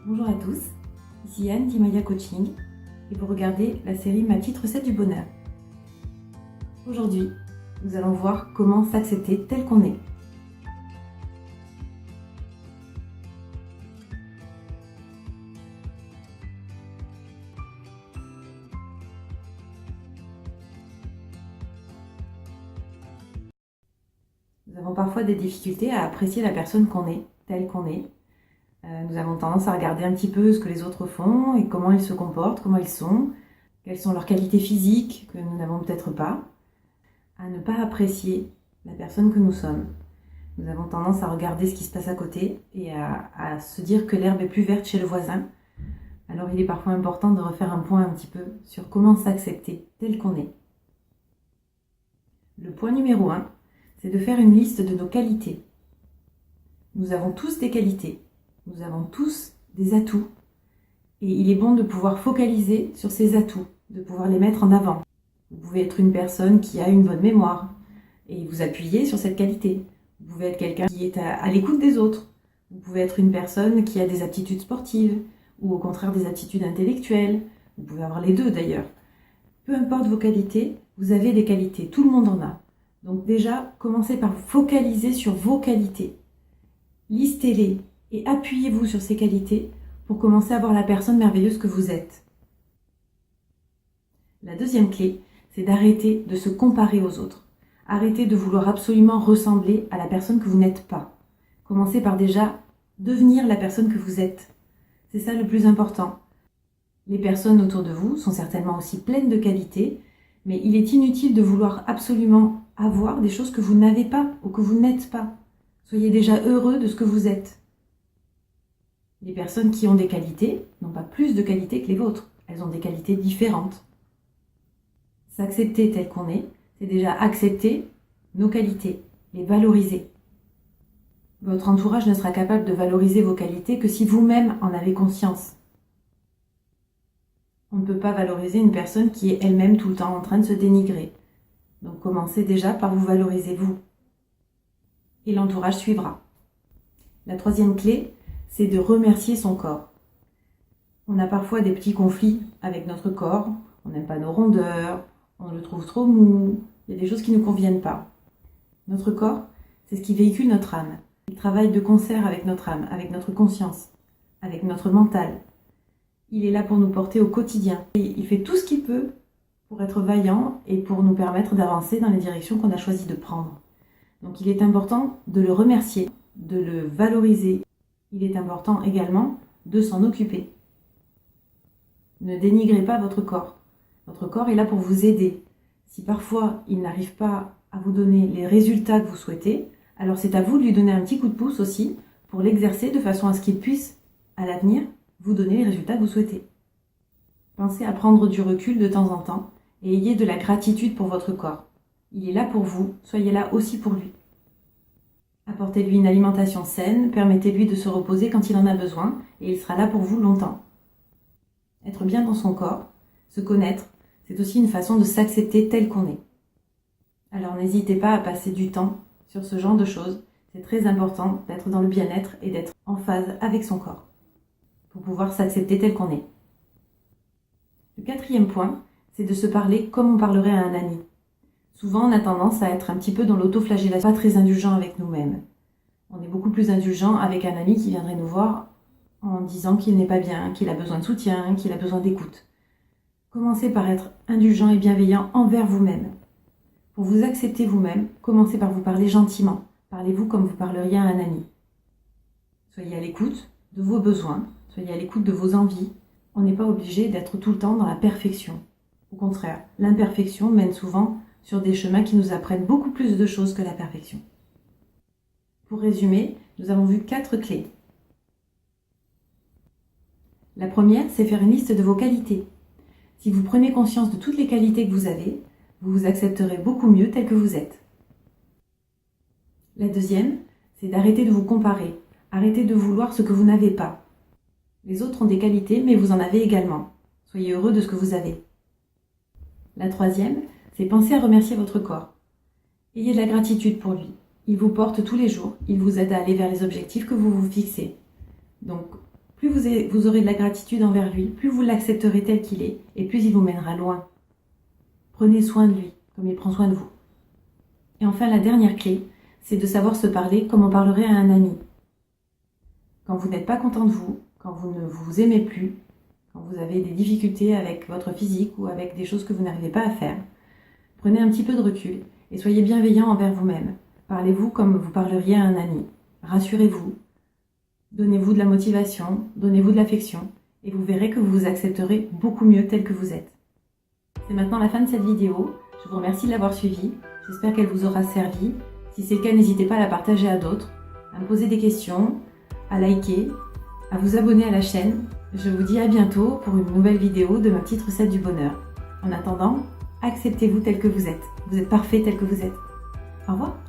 Bonjour à tous, ici Anne d'Imaya Coaching et vous regardez la série Ma petite recette du bonheur. Aujourd'hui, nous allons voir comment s'accepter tel qu'on est. Nous avons parfois des difficultés à apprécier la personne qu'on est, telle qu'on est. Nous avons tendance à regarder un petit peu ce que les autres font et comment ils se comportent, comment ils sont, quelles sont leurs qualités physiques que nous n'avons peut-être pas, à ne pas apprécier la personne que nous sommes. Nous avons tendance à regarder ce qui se passe à côté et à se dire que l'herbe est plus verte chez le voisin. Alors il est parfois important de refaire un point un petit peu sur comment s'accepter tel qu'on est. Le point numéro 1, c'est de faire une liste de nos qualités. Nous avons tous des qualités, nous avons tous des atouts. Et il est bon de pouvoir focaliser sur ces atouts, de pouvoir les mettre en avant. Vous pouvez être une personne qui a une bonne mémoire et vous appuyez sur cette qualité. Vous pouvez être quelqu'un qui est à l'écoute des autres. Vous pouvez être une personne qui a des aptitudes sportives ou au contraire des aptitudes intellectuelles. Vous pouvez avoir les deux d'ailleurs. Peu importe vos qualités, vous avez des qualités. Tout le monde en a. Donc déjà, commencez par vous focaliser sur vos qualités. Listez-les et appuyez-vous sur ces qualités pour commencer à voir la personne merveilleuse que vous êtes. La deuxième clé, c'est d'arrêter de se comparer aux autres. Arrêtez de vouloir absolument ressembler à la personne que vous n'êtes pas. Commencez par déjà devenir la personne que vous êtes. C'est ça le plus important. Les personnes autour de vous sont certainement aussi pleines de qualités, mais il est inutile de vouloir absolument avoir des choses que vous n'avez pas ou que vous n'êtes pas. Soyez déjà heureux de ce que vous êtes. Les personnes qui ont des qualités n'ont pas plus de qualités que les vôtres. Elles ont des qualités différentes. S'accepter tel qu'on est, c'est déjà accepter nos qualités, les valoriser. Votre entourage ne sera capable de valoriser vos qualités que si vous-même en avez conscience. On ne peut pas valoriser une personne qui est elle-même tout le temps en train de se dénigrer. Donc commencez déjà par vous valoriser vous. Et l'entourage suivra. La troisième clé, c'est de remercier son corps. On a parfois des petits conflits avec notre corps, on n'aime pas nos rondeurs, on le trouve trop mou, il y a des choses qui ne nous conviennent pas. Notre corps, c'est ce qui véhicule notre âme. Il travaille de concert avec notre âme, avec notre conscience, avec notre mental. Il est là pour nous porter au quotidien. Et il fait tout ce qu'il peut pour être vaillant et pour nous permettre d'avancer dans les directions qu'on a choisi de prendre. Donc il est important de le remercier, de le valoriser. Il est important également de s'en occuper. Ne dénigrez pas votre corps. Votre corps est là pour vous aider. Si parfois il n'arrive pas à vous donner les résultats que vous souhaitez, alors c'est à vous de lui donner un petit coup de pouce aussi pour l'exercer de façon à ce qu'il puisse, à l'avenir, vous donner les résultats que vous souhaitez. Pensez à prendre du recul de temps en temps et ayez de la gratitude pour votre corps. Il est là pour vous, soyez là aussi pour lui. Apportez-lui une alimentation saine, permettez-lui de se reposer quand il en a besoin et il sera là pour vous longtemps. Être bien dans son corps, se connaître, c'est aussi une façon de s'accepter tel qu'on est. Alors n'hésitez pas à passer du temps sur ce genre de choses. C'est très important d'être dans le bien-être et d'être en phase avec son corps pour pouvoir s'accepter tel qu'on est. Le quatrième point, c'est de se parler comme on parlerait à un ami. Souvent, on a tendance à être un petit peu dans l'autoflagellation, pas très indulgent avec nous-mêmes. On est beaucoup plus indulgent avec un ami qui viendrait nous voir en disant qu'il n'est pas bien, qu'il a besoin de soutien, qu'il a besoin d'écoute. Commencez par être indulgent et bienveillant envers vous-même. Pour vous accepter vous-même, commencez par vous parler gentiment. Parlez-vous comme vous parleriez à un ami. Soyez à l'écoute de vos besoins, soyez à l'écoute de vos envies. On n'est pas obligé d'être tout le temps dans la perfection. Au contraire, l'imperfection mène souvent sur des chemins qui nous apprennent beaucoup plus de choses que la perfection. Pour résumer, nous avons vu 4 clés. La première, c'est faire une liste de vos qualités. Si vous prenez conscience de toutes les qualités que vous avez, vous vous accepterez beaucoup mieux tel que vous êtes. La deuxième, c'est d'arrêter de vous comparer. Arrêtez de vouloir ce que vous n'avez pas. Les autres ont des qualités, mais vous en avez également. Soyez heureux de ce que vous avez. La troisième, c'est penser à remercier votre corps. Ayez de la gratitude pour lui. Il vous porte tous les jours, il vous aide à aller vers les objectifs que vous vous fixez. Donc, plus vous aurez de la gratitude envers lui, plus vous l'accepterez tel qu'il est, et plus il vous mènera loin. Prenez soin de lui, comme il prend soin de vous. Et enfin, la dernière clé, c'est de savoir se parler comme on parlerait à un ami. Quand vous n'êtes pas content de vous, quand vous ne vous aimez plus, quand vous avez des difficultés avec votre physique ou avec des choses que vous n'arrivez pas à faire, prenez un petit peu de recul et soyez bienveillant envers vous-même. Parlez-vous comme vous parleriez à un ami. Rassurez-vous. Donnez-vous de la motivation, donnez-vous de l'affection et vous verrez que vous vous accepterez beaucoup mieux tel que vous êtes. C'est maintenant la fin de cette vidéo. Je vous remercie de l'avoir suivie. J'espère qu'elle vous aura servi. Si c'est le cas, n'hésitez pas à la partager à d'autres, à me poser des questions, à liker, à vous abonner à la chaîne. Je vous dis à bientôt pour une nouvelle vidéo de ma petite recette du bonheur. En attendant, acceptez-vous tel que vous êtes. Vous êtes parfait tel que vous êtes. Au revoir.